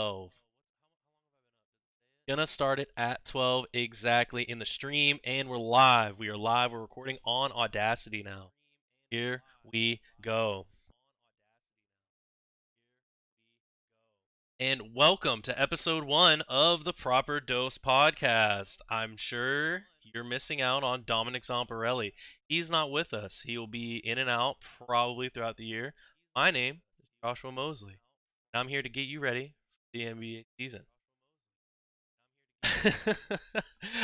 12. Gonna start it at 12 exactly in the stream, and we're live. We are live. We're recording on Audacity now. Here we go. And welcome to episode 1 of the Proper Dose podcast. I'm sure you're missing out on Dominic Zamparelli. He's not with us. He will be in and out probably throughout the year. My name is Joshua Mosley, and I'm here to get you ready for the NBA season.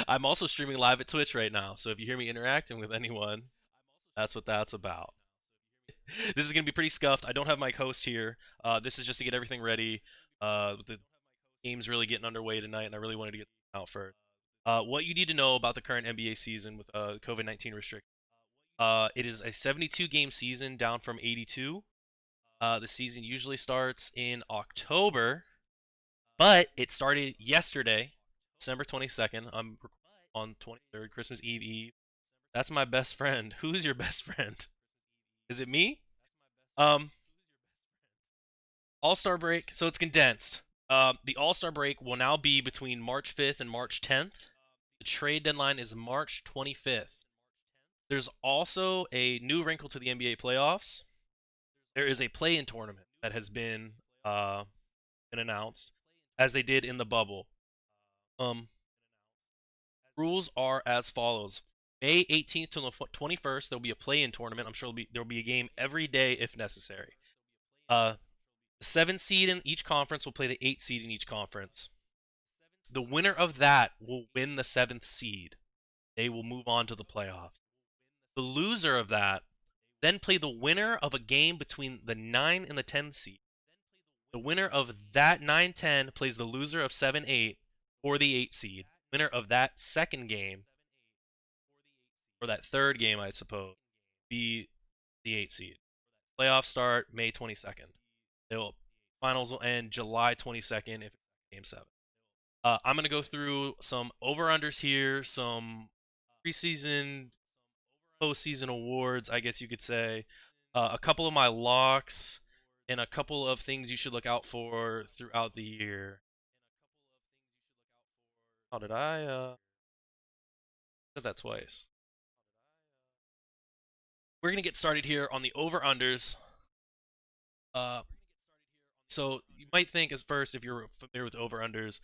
I'm also streaming live at Twitch right now, so if you hear me interacting with anyone, that's what that's about. This is going to be pretty scuffed. I don't have my host here. This is just to get everything ready. The game's really getting underway tonight, and I really wanted to get out first. What you need to know about the current NBA season with COVID-19 restrictions. It is a 72 game season down from 82. The season usually starts in October, but it started yesterday, December 22nd. I'm on 23rd, Christmas Eve. That's my best friend. Who's your best friend? Is it me? Um, All-Star break. So it's condensed. The All-Star break will now be between March 5th and March 10th. The trade deadline is March 25th. There's also a new wrinkle to the NBA playoffs. There is a play-in tournament that has been announced, as they did in the bubble. Um, Rules are as follows. May 18th to the 21st, there'll be a play-in tournament. I'm sure there'll be a game every day if necessary. The 7 seed in each conference will play the 8 seed in each conference. The winner of that will win the 7th seed. They will move on to the playoffs. The loser of that then play the winner of a game between the 9 and the 10 seed. The winner of that 9-10 plays the loser of 7-8 for the 8 seed. Winner of that second game, or that third game, I suppose, be the 8 seed. Playoffs start May 22nd. Finals will end July 22nd if it's game 7. I'm going to go through some over-unders here, some preseason, postseason awards, I guess you could say, a couple of my locks, and a couple of things you should look out for throughout the year. How did I said that twice? We're going to get started here on the over-unders. Uh, so you might think at first, if you're familiar with over-unders,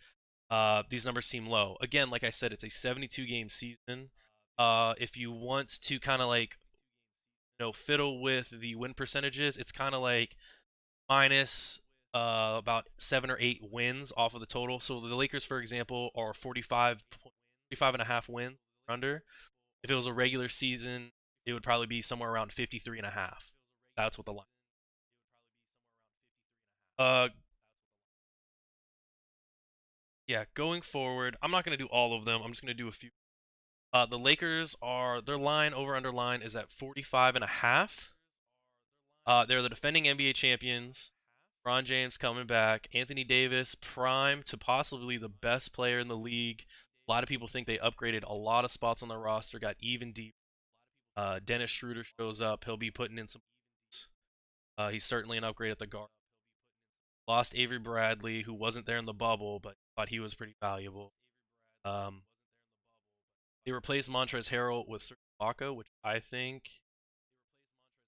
these numbers seem low. Again, like I said, it's a 72 game season. If you want to kind of like fiddle with the win percentages, it's kind of like minus about 7 or 8 wins off of the total. So the Lakers, for example, are 45 and a half wins under. If it was a regular season, it would probably be somewhere around 53 and a half. That's what the line. Uh, yeah, going forward, I'm not going to do all of them. I'm just going to do a few. The Lakers are their line over under line is at 45 and a half. They're the defending NBA champions. LeBron James coming back. Anthony Davis prime to possibly the best player in the league. A lot of people think they upgraded a lot of spots on their roster, got even deep. Dennis Schroeder shows up. He'll be putting in some. He's certainly an upgrade at the guard. Lost Avery Bradley, who wasn't there in the bubble, but thought he was pretty valuable. Um, they replaced Montrezl Harrell with Serge Ibaka, which I think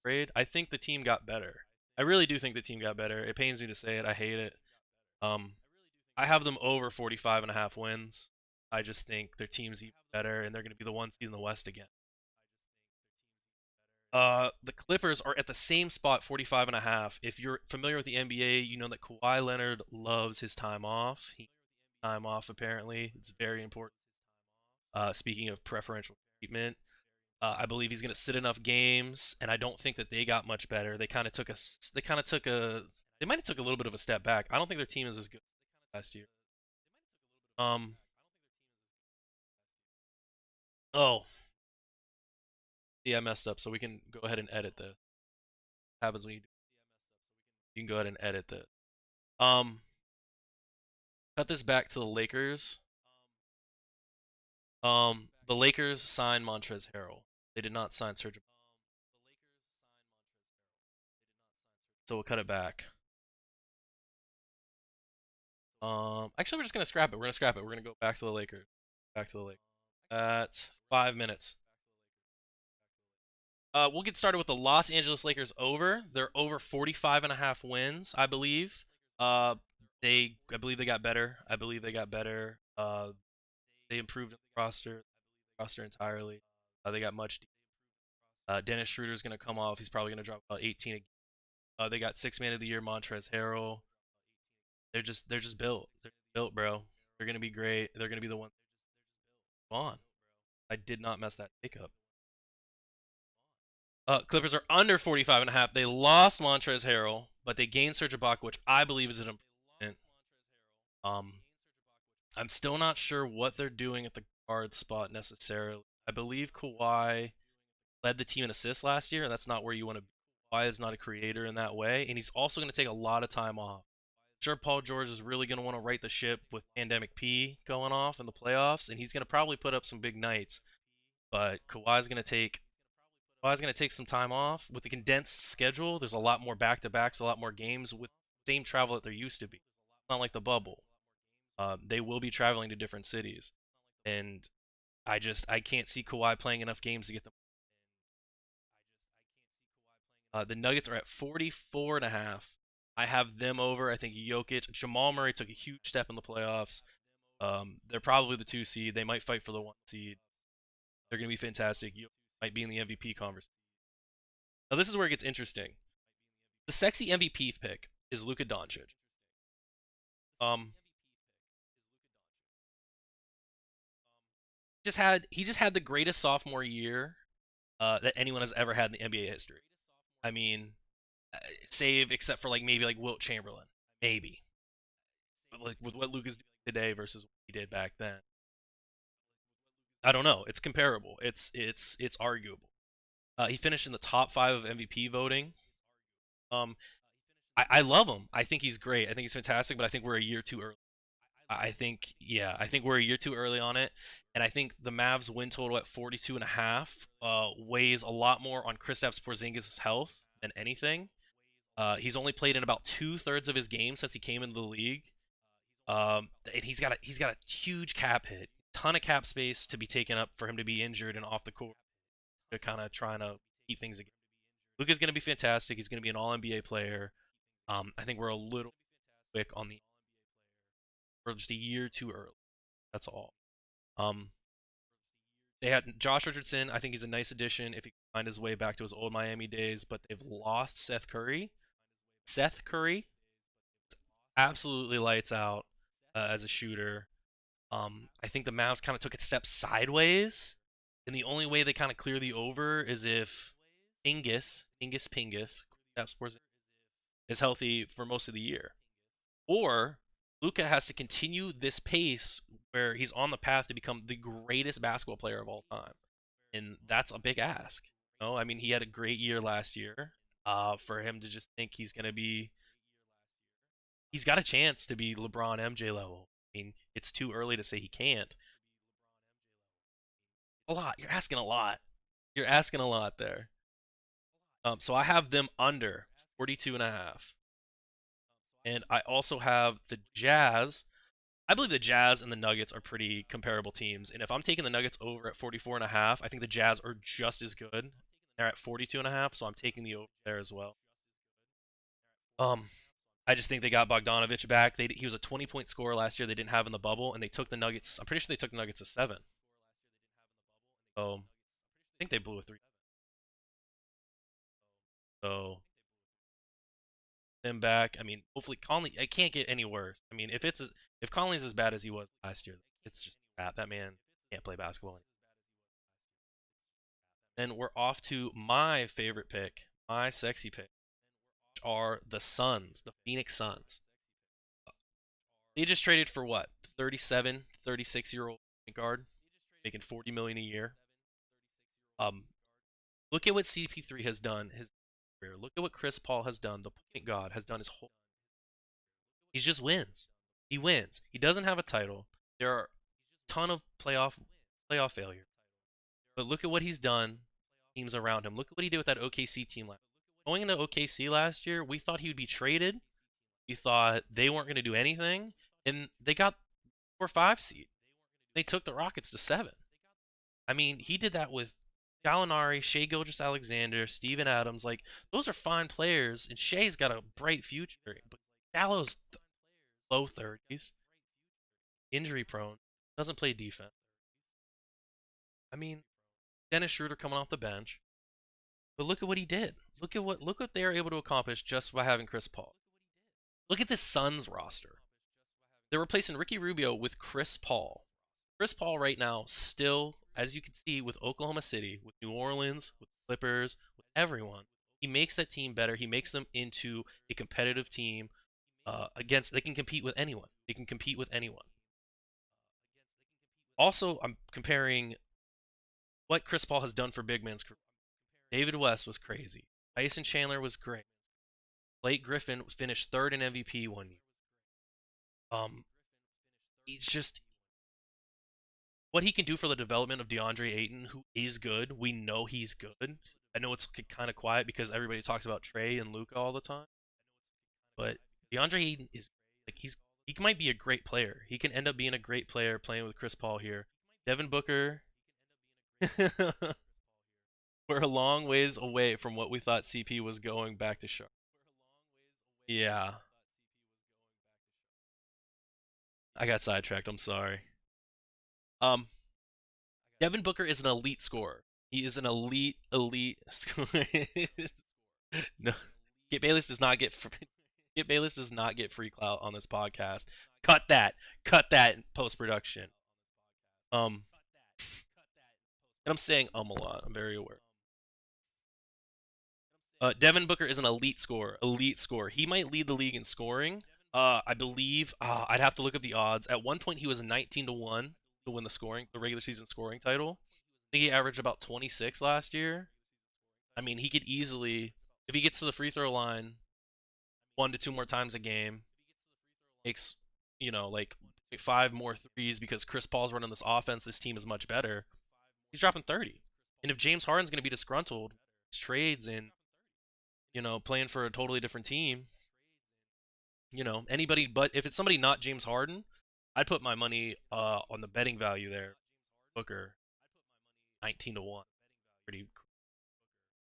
grade. I think the team got better. I really do think the team got better. It pains me to say it. I hate it. Um, I have them over 45 and a half wins. I just think their team's even better, and they're going to be the one seed in the West again. The Clippers are at the same spot, 45 and a half. If you're familiar with the NBA, you know that Kawhi Leonard loves his time off. He time off apparently. It's very important. Speaking of preferential treatment, I believe he's going to sit enough games, and I don't think that they got much better. They might have took a little bit of a step back. I don't think their team is as good as last year. Um, oh, yeah, I messed up. So we can go ahead and edit this. What happens when you can go ahead and edit this. Um, Cut this back to the Lakers. The Lakers signed Montrezl Harrell. They did not sign Serge. So we'll cut it back. Actually, we're just gonna scrap it. We're gonna scrap it. We're gonna go back to the Lakers. Back to the Lakers. At 5 minutes. We'll get started with the Los Angeles Lakers over. They're over 45 and a half wins, I believe. I believe they got better. I believe they got better. They improved the roster entirely. They got much. Dennis Schroeder's gonna come off. He's probably gonna drop about 18 again. They got six man of the year Montrezl Harrell. They're just built. They're built, bro. They're gonna be great. They're gonna be the one on. I did not mess that take up. Clippers are under 45 and a half. They lost Montrezl Harrell, but they gained Serge Ibaka, which I believe is an improvement. Um, I'm still not sure what they're doing at the guard spot necessarily. I believe Kawhi led the team in assists last year, and that's not where you want to be. Kawhi is not a creator in that way, and he's also going to take a lot of time off. Sure, Paul George is really going to want to right the ship with Pandemic P going off in the playoffs, and he's going to probably put up some big nights. But Kawhi's going to take some time off with the condensed schedule. There's a lot more back-to-backs, a lot more games with the same travel that there used to be. It's not like the bubble. They will be traveling to different cities, and I can't see Kawhi playing enough games to get them. The Nuggets are at 44 and a half. I have them over. I think Jokic, Jamal Murray took a huge step in the playoffs. They're probably the 2 seed. They might fight for the 1 seed. They're going to be fantastic. You might be in the MVP conversation. Now this is where it gets interesting. The sexy MVP pick is Luka Doncic. Um, he just had the greatest sophomore year that anyone has ever had in the NBA history. I mean, save except for like maybe like Wilt Chamberlain, maybe. But like with what Luka's doing today versus what he did back then, I don't know. It's comparable. It's arguable. He finished in the top five of MVP voting. Um, I love him. I think he's great. I think he's fantastic. But I think we're a year too early. I think we're a year too early on it, and I think the Mavs win total at 42 and a half weighs a lot more on Kristaps Porzingis' health than anything. He's only played in about 2/3 of his games since he came into the league, and he's got a huge cap hit, ton of cap space to be taken up for him to be injured and off the court. They're kind of trying to keep things again. Luka's going to be fantastic. He's going to be an All NBA player. I think we're a little quick on the. We're just a year too early. That's all. Um, they had Josh Richardson. I think he's a nice addition if he can find his way back to his old Miami days. But they've lost Seth Curry. Seth Curry absolutely lights out as a shooter. I think the Mavs kind of took a step sideways, and the only way they kind of clear the over is if Pingus, is healthy for most of the year, or Luka has to continue this pace where he's on the path to become the greatest basketball player of all time, and that's a big ask. I mean, he had a great year last year. For him to just think he's got a chance to be LeBron MJ level. I mean, it's too early to say he can't. A lot. You're asking a lot. You're asking a lot there. So I have them under 42 and a half. And I also have the Jazz. I believe the Jazz and the Nuggets are pretty comparable teams. And if I'm taking the Nuggets over at 44 and a half, I think the Jazz are just as good. They're at 42 and a half, so I'm taking the over there as well. Um, I just think they got Bogdanovich back. He was a 20-point scorer last year they didn't have in the bubble, and they took the Nuggets. I'm pretty sure they took the Nuggets to 7. So I think they blew a 3. So them back. I mean, hopefully Conley. It can't get any worse. I mean, if Conley's as bad as he was last year, it's just crap. That man can't play basketball. And we're off to my favorite pick, my sexy pick, which are the Suns, the Phoenix Suns. They just traded for what? 37, 36-year-old point guard, making 40 million a year. Um, look at what CP3 has done his career. Look at what Chris Paul has done. The point guard has done his whole. He just wins. He wins. He doesn't have a title. There are a ton of playoff failure. But look at what he's done. Teams around him. Look at what he did with that OKC team last. Going into OKC last year, we thought he would be traded. We thought they weren't going to do anything, and they got 4 or 5 seed. They took the Rockets to 7. I mean, he did that with Gallinari, Shea Gilgeous-Alexander, Steven Adams. Like, those are fine players, and Shea's got a bright future. But Gallo's low 30s, injury prone, doesn't play defense. I mean, Dennis Schroeder coming off the bench, but look at what he did. Look what they were able to accomplish just by having Chris Paul. Look at the Suns roster. They're replacing Ricky Rubio with Chris Paul. Chris Paul right now still, as you can see with Oklahoma City, with New Orleans, with Clippers, with everyone, he makes that team better. He makes them into a competitive team. Against, they can compete with anyone. They can compete with anyone. Also, I'm comparing what Chris Paul has done for big man's career. David West was crazy. Tyson Chandler was great. Blake Griffin finished third in MVP one year. He's just what he can do for the development of DeAndre Ayton, who is good. We know he's good. I know it's kind of quiet because everybody talks about Trey and Luka all the time, but DeAndre Ayton is like he might be a great player. He can end up being a great player playing with Chris Paul here. Devin Booker, we're a long ways away from what we thought CP was going back to Charlotte. Yeah, I got sidetracked. I'm sorry. Um, Devin Booker is an elite scorer. He is an elite scorer. No, Skip Bayless does not get Skip Bayless does not get free clout on this podcast. Cut that. Cut that in post production. Um, and I'm saying a lot. I'm very aware. Devin Booker is an elite scorer. Elite scorer. He might lead the league in scoring. I believe. I'd have to look up the odds. At one point, he was 19-1 to win the regular season scoring title. I think he averaged about 26 last year. I mean, he could easily, if he gets to the free throw line 1 to 2 more times a game, makes like 5 more threes because Chris Paul's running this offense. This team is much better. He's dropping 30. And if James Harden's going to be disgruntled, trades and playing for a totally different team, anybody but if it's somebody not James Harden, I'd put my money on the betting value there. Booker 19-1. Pretty, I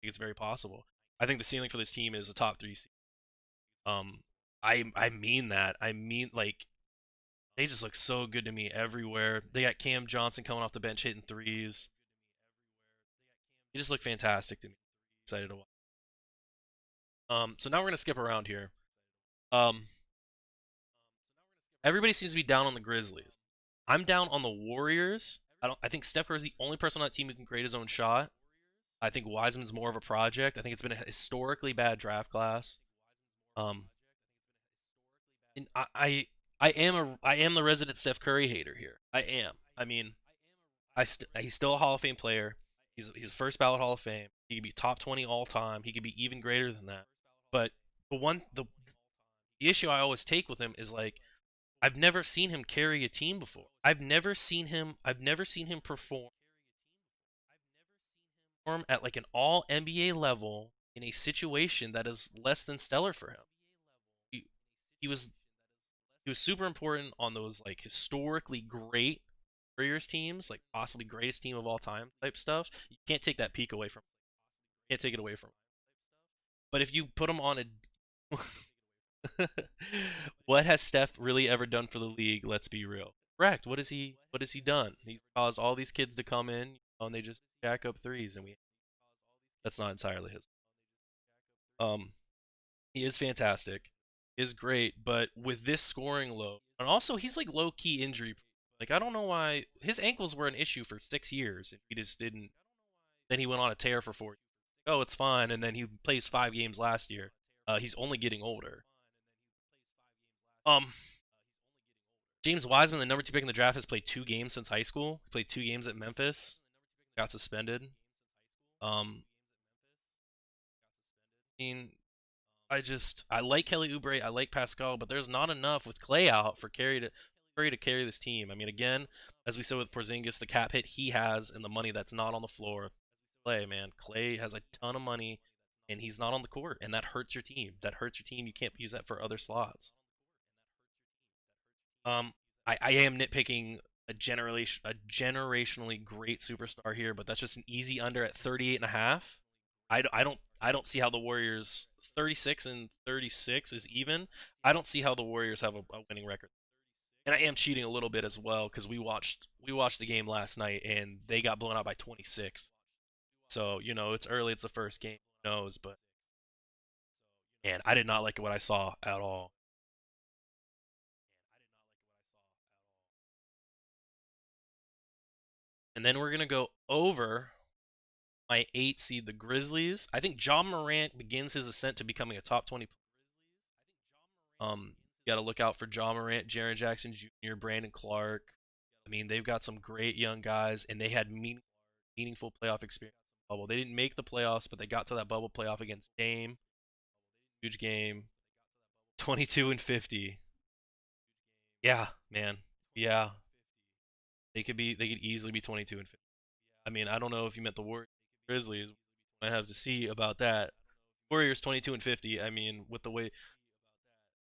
think it's very possible. I think the ceiling for this team is a top 3 seed. Um, I mean that. I mean like they just look so good to me everywhere. They got Cam Johnson coming off the bench hitting threes. He just look fantastic to me. Excited to watch. So now we're gonna skip around here. Um, Everybody seems to be down on the Grizzlies. I'm down on the Warriors. I think Steph Curry is the only person on that team who can create his own shot. I think Wiseman's more of a project. I think it's been a historically bad draft class. Um, and I am the resident Steph Curry hater here. I am. I mean, he's still a Hall of Fame player. He's a first ballot Hall of Fame. He could be top 20 all time. He could be even greater than that. But the issue I always take with him is like I've never seen him carry a team before. I've never seen him perform at like an all NBA level in a situation that is less than stellar for him. He, he was he was super important on those like historically great Warriors teams, like possibly greatest team of all time type stuff. You can't take that peak away from him. You can't take it away from him. But if you put him on a what has Steph really ever done for the league? Let's be real. Correct. What has he done? He's caused all these kids to come in, and they just jack up threes, and we that's not entirely his. Um, he is fantastic, is great, but with this scoring load, and also he's like low key injury. Like I don't know why his ankles were an issue for 6 years, and he just didn't. Then he went on a tear for 4. Oh, it's fine, and then he plays 5 games last year. He's only getting older. Um, James Wiseman, the number 2 pick in the draft, has played 2 games since high school. He played 2 games at Memphis, got suspended. I mean, I like Kelly Oubre, I like Pascal, but there's not enough with Clay out for Curry to carry this team. I mean, again, as we said with Porzingis, the cap hit he has and the money that's not on the floor. Clay has a ton of money, and he's not on the court, and that hurts your team. That hurts your team. You can't use that for other slots. Um, I am nitpicking a generationally great superstar here, but that's just an easy under at 38 and a half. I don't see how the Warriors 36 and 36 is even. I don't see how the Warriors have a winning record. And I am cheating a little bit as well because we watched the game last night and they got blown out by 26. So it's early, it's the first game, who knows? But man, I did not like what I saw at all. And then we're gonna go over my 8 seed, the Grizzlies. I think John Morant begins his ascent to becoming a top 20. You got to look out for John Morant, Jaren Jackson Jr., Brandon Clark. I mean, they've got some great young guys, and they had meaningful playoff experience in the bubble. They didn't make the playoffs, but they got to that bubble playoff against Dame. Huge game. 22 and 50. Yeah, man. Yeah, they could easily be 22 and 50. I mean, I don't know if you meant the Warriors, Grizzlies. I have to see about that. Warriors 22 and 50. I mean, with the way,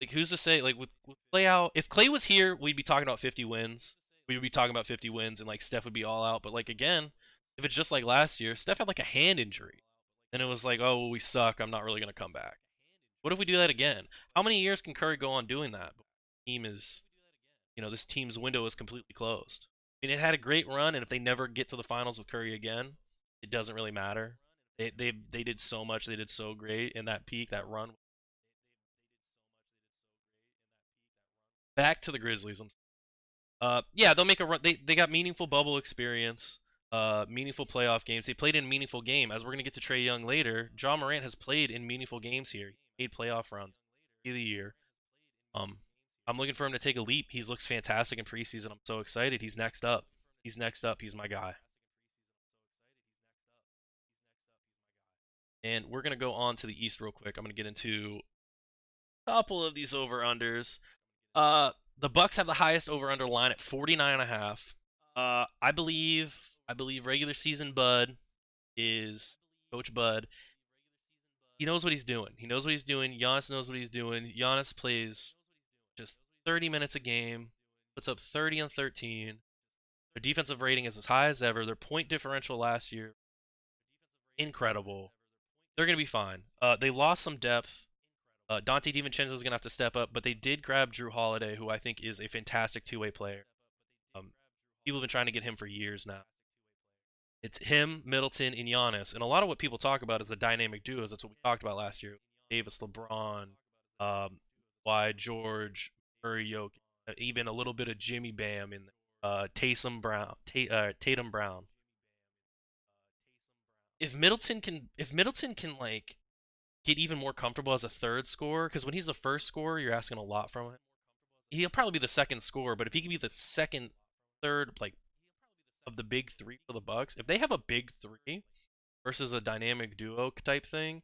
like, who's to say, like, with Clay out, if Clay was here, we'd be talking about 50 wins. We would be talking about 50 wins, and like Steph would be all out. But like again, if it's just like last year, Steph had like a hand injury, and it was like, oh, well, we suck. I'm not really gonna come back. What if we do that again? How many years can Curry go on doing that? Team is, this team's window is completely closed. I mean, it had a great run, and if they never get to the finals with Curry again, it doesn't really matter. They did so much, they did so great in that peak, that run. Back to the Grizzlies. Yeah, they'll make a run. They got meaningful bubble experience, meaningful playoff games. They played in a meaningful game. As we're gonna get to Trey Young later, John Morant has played in meaningful games here. He made playoff runs of the year. Um, I'm looking for him to take a leap. He looks fantastic in preseason. I'm so excited. He's next up. He's next up. He's my guy. And we're gonna go on to the East real quick. I'm gonna get into a couple of these over unders. Uh, the Bucks have the highest over under line at 49 and a half. I believe regular season Bud is Coach Bud. He knows what he's doing. He knows what he's doing. Giannis knows what he's doing. Giannis plays just 30 minutes a game, puts up 30 and 13. Their defensive rating is as high as ever. Their point differential last year, incredible. They're going to be fine. They lost some depth. Dante DiVincenzo is going to have to step up, but they did grab Drew Holiday, who I think is a fantastic two-way player. Um, People have been trying to get him for years now. It's him, Middleton, and Giannis. And a lot of what people talk about is the dynamic duos. That's what we talked about last year. Davis, LeBron, um, Why George, Murray, Yoke, even a little bit of Jimmy Bam in Tatum Brown. If Middleton can like get even more comfortable as a third scorer, because when he's the first scorer, you're asking a lot from him. He'll probably be the second scorer, but if he can be the second, third, like of the big three for the Bucks, if they have a big three versus a dynamic duo type thing,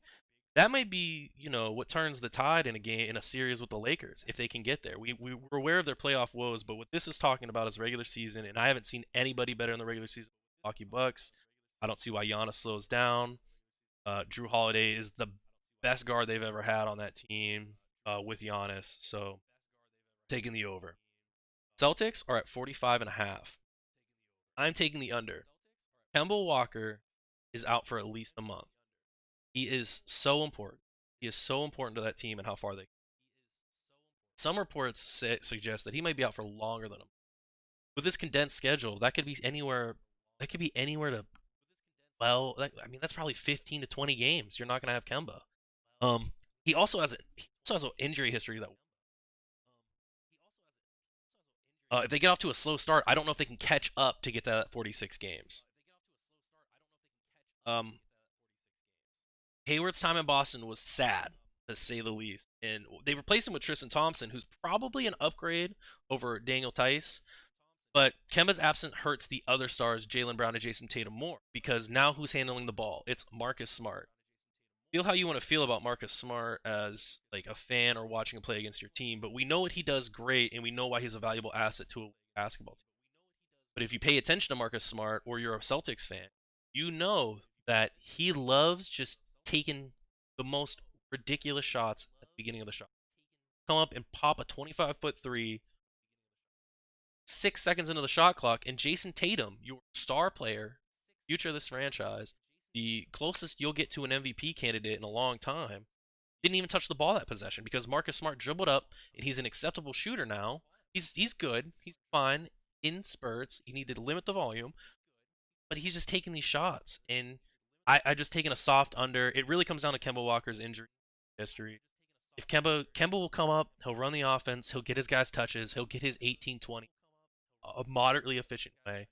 that might be, what turns the tide in a game in a series with the Lakers if they can get there. We're aware of their playoff woes, but what this is talking about is regular season, and I haven't seen anybody better in the regular season than Milwaukee Bucks. I don't see why Giannis slows down. Drew Holiday is the best guard they've ever had on that team with Giannis, so taking the over. Celtics are at 45 and a half. I'm taking the under. Kemba Walker is out for at least a month. He is so important. He is so important to that team and how far they. Some reports suggest that he might be out for longer than a month. With this condensed schedule, that could be anywhere. That could be anywhere to. Well, I mean, that's probably 15 to 20 games. You're not going to have Kemba. Um, he also has an injury history that. If they get off to a slow start, I don't know if they can catch up to get to that 46 games. Um, Hayward's time in Boston was sad, to say the least. And they replaced him with Tristan Thompson, who's probably an upgrade over Daniel Tice. But Kemba's absence hurts the other stars, Jaylen Brown and Jason Tatum, more because now who's handling the ball? It's Marcus Smart. Feel how you want to feel about Marcus Smart as like a fan or watching him play against your team, but we know what he does great, and we know why he's a valuable asset to a basketball team. But if you pay attention to Marcus Smart or you're a Celtics fan, you know that he loves just taking the most ridiculous shots at the beginning of the shot. Come up and pop a 25-foot three 6 seconds into the shot clock, and Jason Tatum, your star player, future of this franchise, the closest you'll get to an MVP candidate in a long time, didn't even touch the ball that possession because Marcus Smart dribbled up and he's an acceptable shooter now. He's good. He's fine in spurts. He needed to limit the volume, but he's just taking these shots. And I just taken a soft under. It really comes down to Kemba Walker's injury history. If Kemba will come up, he'll run the offense, he'll get his guys touches, he'll get his 18-20 a moderately efficient way.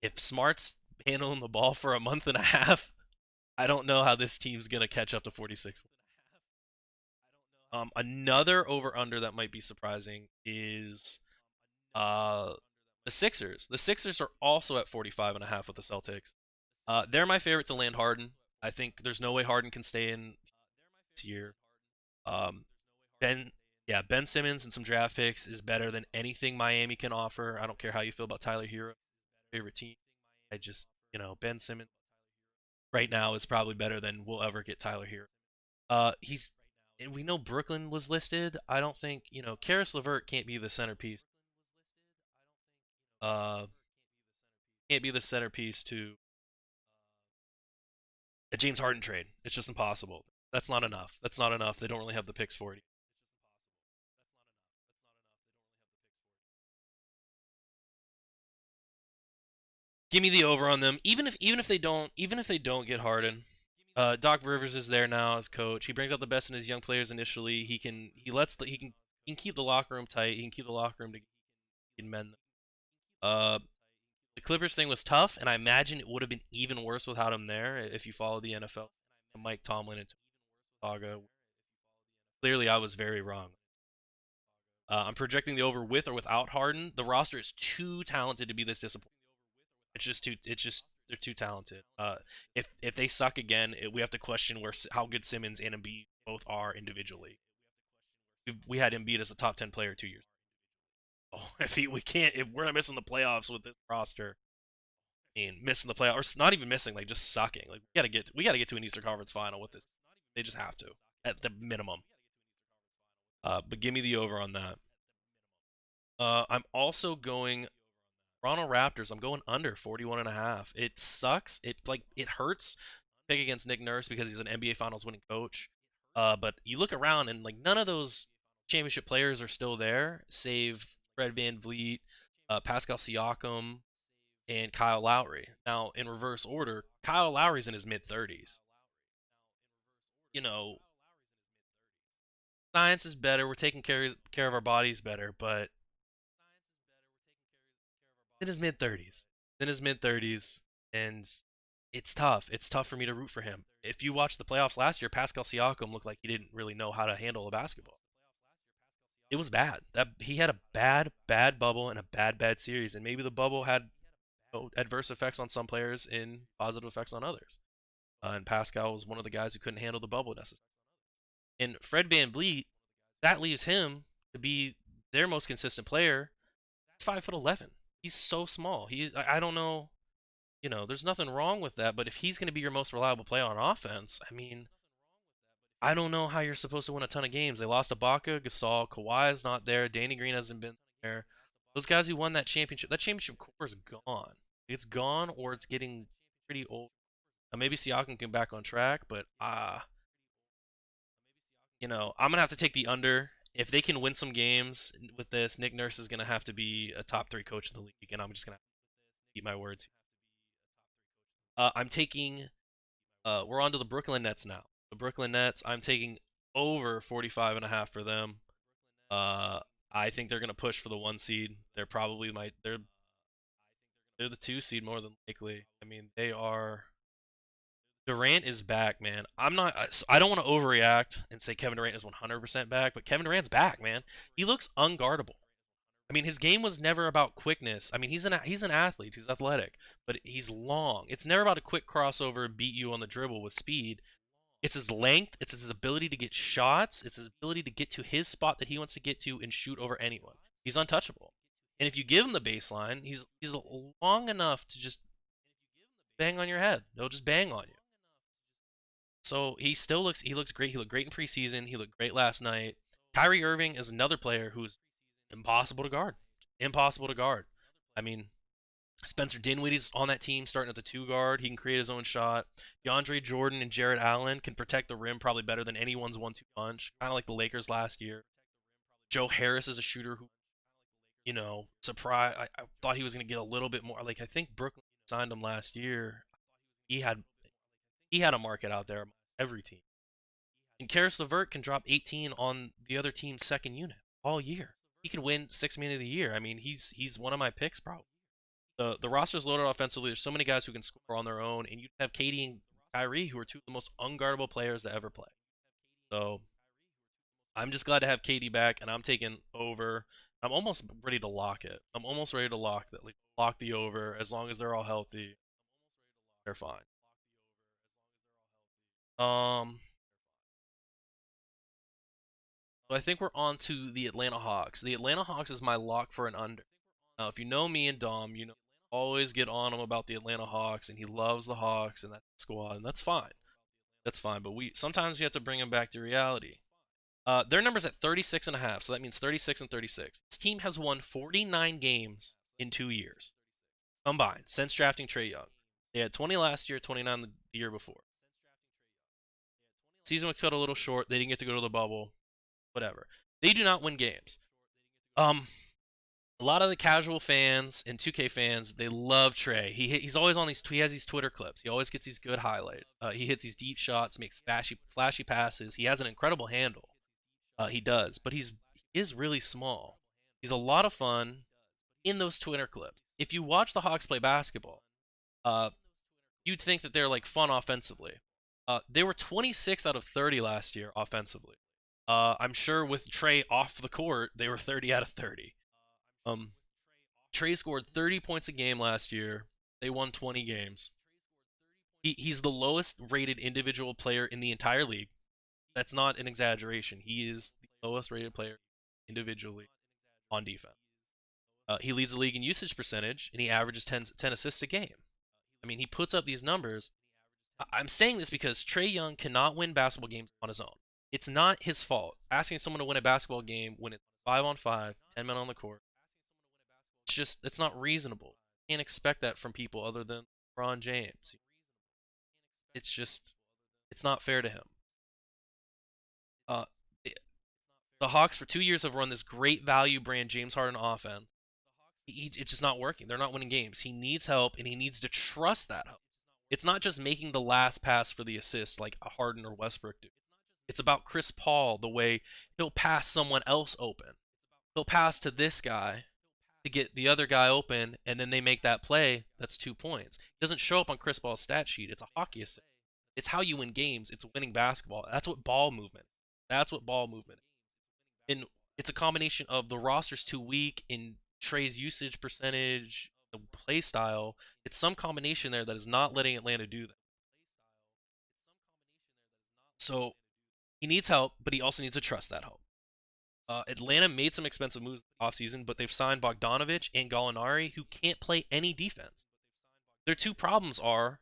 If Smart's handling the ball for a month and a half, I don't know how this team's gonna catch up to 46. Another over under that might be surprising is uh the Sixers. The Sixers are also at 45 and a half with the Celtics. They're my favorite to land Harden. I think there's no way Harden can stay in this year. Um, Ben, yeah, Ben Simmons and some draft picks is better than anything Miami can offer. I don't care how you feel about Tyler Hero, favorite team. I just, Ben Simmons right now is probably better than we'll ever get Tyler Hero. He's, and we know Brooklyn was listed. I don't think, Karis LeVert can't be the centerpiece. Uh, can't be the centerpiece to a James Harden trade. It's just impossible. That's not enough. That's not enough. They don't really have the picks for it. Give me the over on them. Even if they don't get Harden, Doc Rivers is there now as coach. He brings out the best in his young players initially. He can keep the locker room tight. He can keep the locker room to mend them. The Clippers thing was tough, and I imagine it would have been even worse without him there. If you follow the NFL, Mike Tomlin and saga. Clearly, I was very wrong. I'm projecting the over with or without Harden. The roster is too talented to be this disappointing. It's just too. It's just they're too talented. If they suck again, we have to question how good Simmons and Embiid both are individually. We had Embiid as a top 10 player 2 years. Oh, if we're not missing the playoffs with this roster, I mean missing the playoffs, or not even missing, like just sucking. Like we gotta get to an Eastern Conference final with this. They just have to at the minimum. But give me the over on that. I'm also going Toronto Raptors. I'm going under 41 and a half. It sucks. It hurts pick against Nick Nurse because he's an NBA Finals winning coach. But you look around and like none of those championship players are still there, save Fred VanVleet, Pascal Siakam, and Kyle Lowry. Now in reverse order, Kyle Lowry's in his mid 30s. You know, science is better. We're taking care of our bodies better, but in his mid 30s. In his mid 30s, and it's tough. It's tough for me to root for him. If you watch the playoffs last year, Pascal Siakam looked like he didn't really know how to handle a basketball. It was bad. That he had a bad bubble and a bad series, and maybe the bubble had adverse effects on some players and positive effects on others. And Pascal was one of the guys who couldn't handle the bubble necessarily. And Fred VanVleet, that leaves him to be their most consistent player. He's 5'11". He's so small. I don't know. There's nothing wrong with that, but if he's going to be your most reliable player on offense, I mean, I don't know how you're supposed to win a ton of games. They lost Ibaka, Gasol, Kawhi's not there, Danny Green hasn't been there. Those guys who won that championship core is gone. It's gone or it's getting pretty old. Maybe Siakam can back on track, but I'm gonna have to take the under. If they can win some games with this, Nick Nurse is gonna have to be a top three coach in the league, and I'm just gonna keep my words. I'm taking. We're on to the Brooklyn Nets now. The Brooklyn Nets. I'm taking over 45 and a half for them. Uh, I think they're gonna push for the 1 seed. They're the 2 seed more than likely. I mean, they are. Durant is back, man. I don't want to overreact and say Kevin Durant is 100% back, but Kevin Durant's back, man. He looks unguardable. I mean, his game was never about quickness. I mean, he's an athlete. He's athletic, but he's long. It's never about a quick crossover and beat you on the dribble with speed. It's his length. It's his ability to get shots. It's his ability to get to his spot that he wants to get to and shoot over anyone. He's untouchable. And if you give him the baseline, he's long enough to just bang on your head. He'll just bang on you. So he looks great. He looked great in preseason. He looked great last night. Kyrie Irving is another player who's impossible to guard. impossible to guard. I mean, Spencer Dinwiddie's on that team starting at the two guard. He can create his own shot. DeAndre Jordan and Jared Allen can protect the rim probably better than anyone's 1-2 punch, kind of like the Lakers last year. Joe Harris is a shooter who, surprise. I thought he was going to get a little bit more. Like I think Brooklyn signed him last year. He had he had a market out there, every team. And Karis LeVert can drop 18 on the other team's second unit all year. He can win Six Man of the Year. I mean, he's one of my picks probably. The roster's loaded offensively. There's so many guys who can score on their own, and you have KD and Kyrie, who are two of the most unguardable players to ever play. So I'm just glad to have KD back, and I'm taking over. I'm almost ready to lock it. I'm almost ready to lock the over. As long as they're all healthy, they're fine. Um, so I think we're on to the Atlanta Hawks. The Atlanta Hawks is my lock for an under. Now, if you know me and Dom, always get on him about the Atlanta Hawks, and he loves the Hawks and that squad, and that's fine. That's fine. But we sometimes you have to bring him back to reality. Their number's at 36 and a half, so that means 36 and 36. This team has won 49 games in 2 years combined since drafting Trae Young. They had 20 last year, 29 the year before. Season was cut a little short. They didn't get to go to the bubble. Whatever. They do not win games. Um, a lot of the casual fans and 2K fans, they love Trae. He's always on these. He has these Twitter clips. He always gets these good highlights. He hits these deep shots, makes flashy passes. He has an incredible handle. He does, but he is really small. He's a lot of fun in those Twitter clips. If you watch the Hawks play basketball, uh, you'd think that they're like fun offensively. They were 26 out of 30 last year offensively. I'm sure with Trae off the court, they were 30 out of 30. Um, Trae scored 30 points a game last year. They won 20 games. He's the lowest rated individual player in the entire league. That's not an exaggeration. He is the lowest rated player individually on defense. He leads the league in usage percentage, and he averages 10 assists a game. I mean, he puts up these numbers. I'm saying this because Trae Young cannot win basketball games on his own. It's not his fault. Asking someone to win a basketball game when it's 5 on 5, 10 men on the court, it's not reasonable. You can't expect that from people other than LeBron James. It's not fair to him. Uh, the Hawks for 2 years have run this great value brand James Harden offense. It's just not working. They're not winning games. He needs help, and he needs to trust that help. It's not just making the last pass for the assist like a Harden or Westbrook do. It's about Chris Paul, the way he'll pass someone else open. He'll pass to this guy to get the other guy open, and then they make that play. That's 2 points. It doesn't show up on Chris Paul's stat sheet. It's a hockey assist. It's how you win games. It's winning basketball. That's what ball movement. That's what ball movement. And it's a combination of the roster's too weak in Trae's usage percentage, the play style. It's some combination there that is not letting Atlanta do that. So he needs help, but he also needs to trust that help. Atlanta made some expensive moves offseason, but they've signed Bogdanovich and Gallinari, who can't play any defense. Their two problems are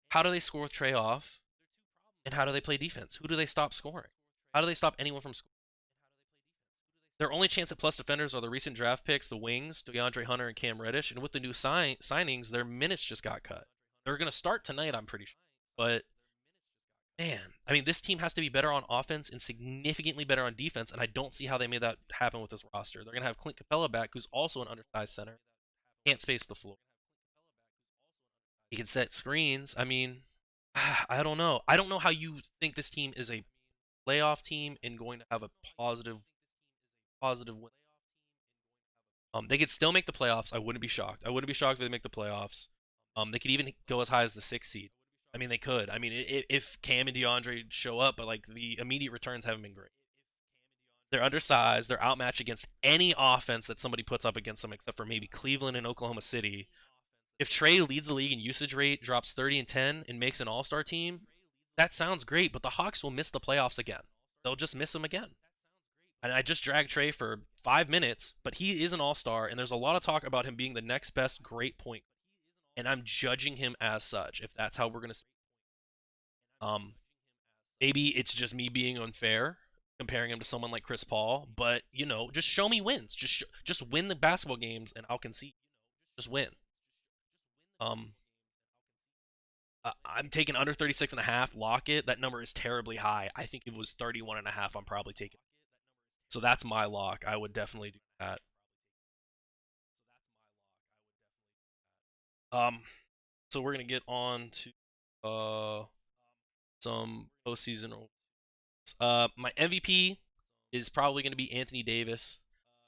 how do they score with Trae off, and how do they play defense? Who do they stop scoring? How do they stop anyone from scoring? Their only chance at plus defenders are the recent draft picks, the wings, DeAndre Hunter and Cam Reddish, and with the new signings, their minutes just got cut. They're going to start tonight, I'm pretty sure. But man, I mean, this team has to be better on offense and significantly better on defense, and I don't see how they made that happen with this roster. They're going to have Clint Capella back, who's also an undersized center, can't space the floor. He can set screens. I mean, I don't know. I don't know how you think this team is a playoff team and going to have a positive win. They could still make the playoffs. I wouldn't be shocked. I wouldn't be shocked if they make the playoffs. They could even go as high as the 6th seed. I mean, they could. I mean, if Cam and DeAndre show up, but like the immediate returns haven't been great. They're undersized. They're outmatched against any offense that somebody puts up against them, except for maybe Cleveland and Oklahoma City. If Trae leads the league in usage rate, drops 30 and 10, and makes an All-Star team, that sounds great. But the Hawks will miss the playoffs again. They'll just miss them again. And I just dragged Trae for 5 minutes, but he is an all-star, and there's a lot of talk about him being the next best great point, and I'm judging him as such. If that's how we're gonna, um, maybe it's just me being unfair, comparing him to someone like Chris Paul, but just show me wins. Just win the basketball games, and I'll concede. Just win. Um, I'm taking under 36 and a half. Lock it. That number is terribly high. I think if it was 31 and a half, I'm probably taking. So that's my lock. I would definitely do that. Um, so we're gonna get on to some postseason. My MVP is probably gonna be Anthony Davis.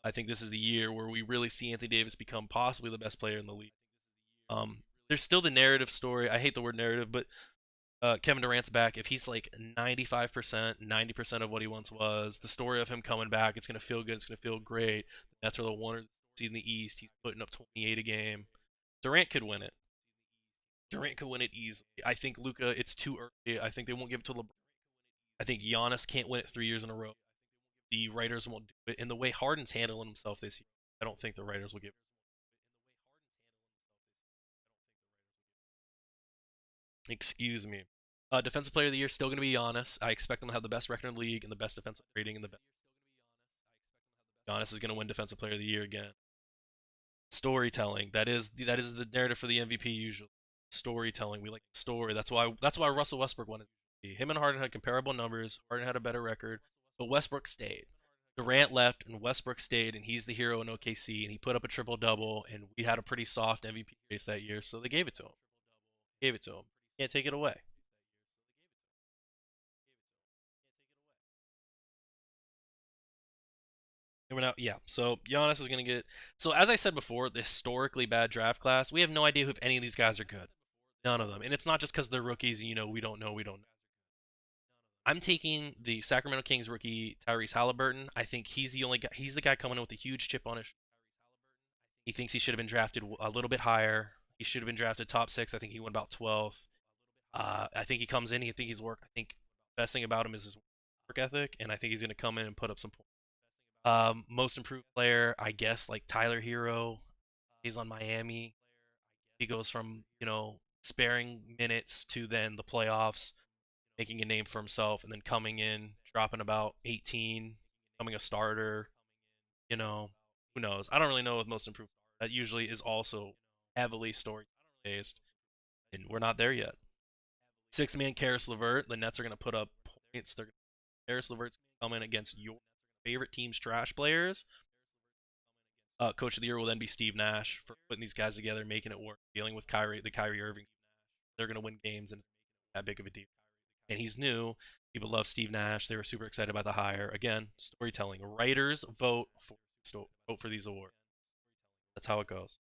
I think this is the year where we really see Anthony Davis become possibly the best player in the league. There's still the narrative story. I hate the word narrative, but Kevin Durant's back. If he's like 95%, 90% of what he once was, the story of him coming back, it's gonna feel good. It's gonna feel great. The Nets are the one seed in the East. He's putting up 28 a game. Durant could win it. Durant could win it easily. I think Luka, it's too early. I think they won't give it to LeBron. I think Giannis can't win it 3 years in a row. The writers won't do it. And the way Harden's handling himself this year, I don't think the writers will give it. Excuse me. Defensive player of the year still going to be Giannis. I expect him to have the best record in the league and the best defensive rating and the best. Giannis is going to win defensive player of the year again. Storytelling. That is the narrative for the MVP usually. Storytelling. We like the story. That's why Russell Westbrook won his MVP. Him and Harden had comparable numbers. Harden had a better record, but Westbrook stayed. Durant left and Westbrook stayed, and he's the hero in OKC, and he put up a triple double, and we had a pretty soft MVP race that year, so they gave it to him. Gave it to him. Can't take it away. Yeah. So Giannis is gonna get. So as I said before, the historically bad draft class. We have no idea if any of these guys are good. None of them, and it's not just because they're rookies. We don't know. We don't know. I'm taking the Sacramento Kings rookie Tyrese Halliburton. I think he's the only guy. He's the guy coming in with a huge chip on his. He thinks he should have been drafted a little bit higher. He should have been drafted top six. I think he went about 12th. I think he comes in. I think best thing about him is his work ethic, and I think he's going to come in and put up some points. Most improved player, I guess, like Tyler Hero. He's on Miami. He goes from sparing minutes to then the playoffs, making a name for himself, and then coming in, dropping about 18, becoming a starter. You know, who knows? I don't really know with most improved. That usually is also heavily story based, and we're not there yet. Six man Karis LeVert. The Nets are going to put up points. Karis LeVert's coming against your favorite team's trash players. Coach of the year will then be Steve Nash for putting these guys together, making it work, dealing with the Kyrie Irving. They're going to win games, and it's that big of a deal. And he's new. People love Steve Nash. They were super excited about the hire. Again, storytelling. Writers vote for these awards. That's how it goes.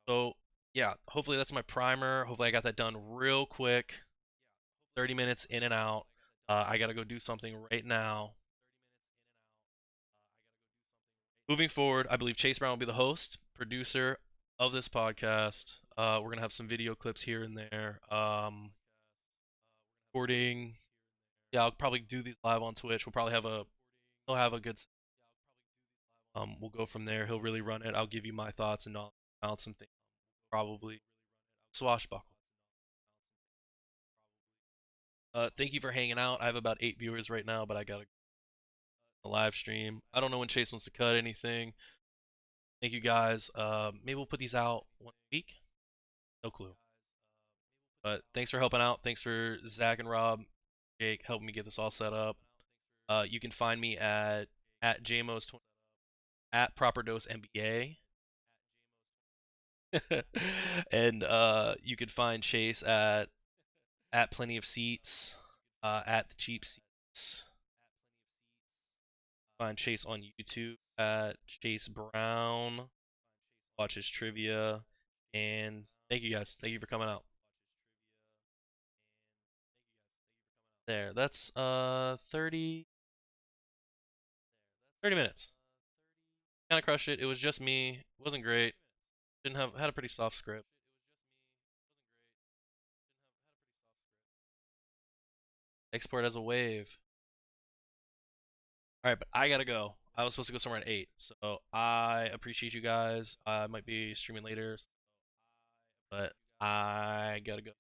So yeah, hopefully that's my primer. Hopefully I got that done real quick. 30 minutes in and out. I gotta go do something right now. Moving forward, I believe Chase Brown will be the host, producer of this podcast. We're gonna have some video clips here and there. Recording. Yeah, I'll probably do these live on Twitch. He'll have a good. We'll go from there. He'll really run it. I'll give you my thoughts and knowledge about some things. Probably swashbuckle. Thank you for hanging out. I have about 8 viewers right now, but I got a live stream. I don't know when Chase wants to cut anything. Thank you guys. Maybe we'll put these out one week. No clue. But thanks for helping out. Thanks for Zach and Rob, Jake, helping me get this all set up. You can find me at JMO's at Proper Dose NBA. And you can find Chase at Plenty of Seats, at the Cheap Seats. Find Chase on YouTube at Chase Brown. Watch his trivia. And thank you guys. Thank you for coming out. There. That's 30 minutes. Kind of crushed it. It was just me. It wasn't great. Didn't have Had a pretty soft script. Export as a wave. All right, but I gotta go. I was supposed to go somewhere at 8, so I appreciate you guys. I might be streaming later, but I gotta go.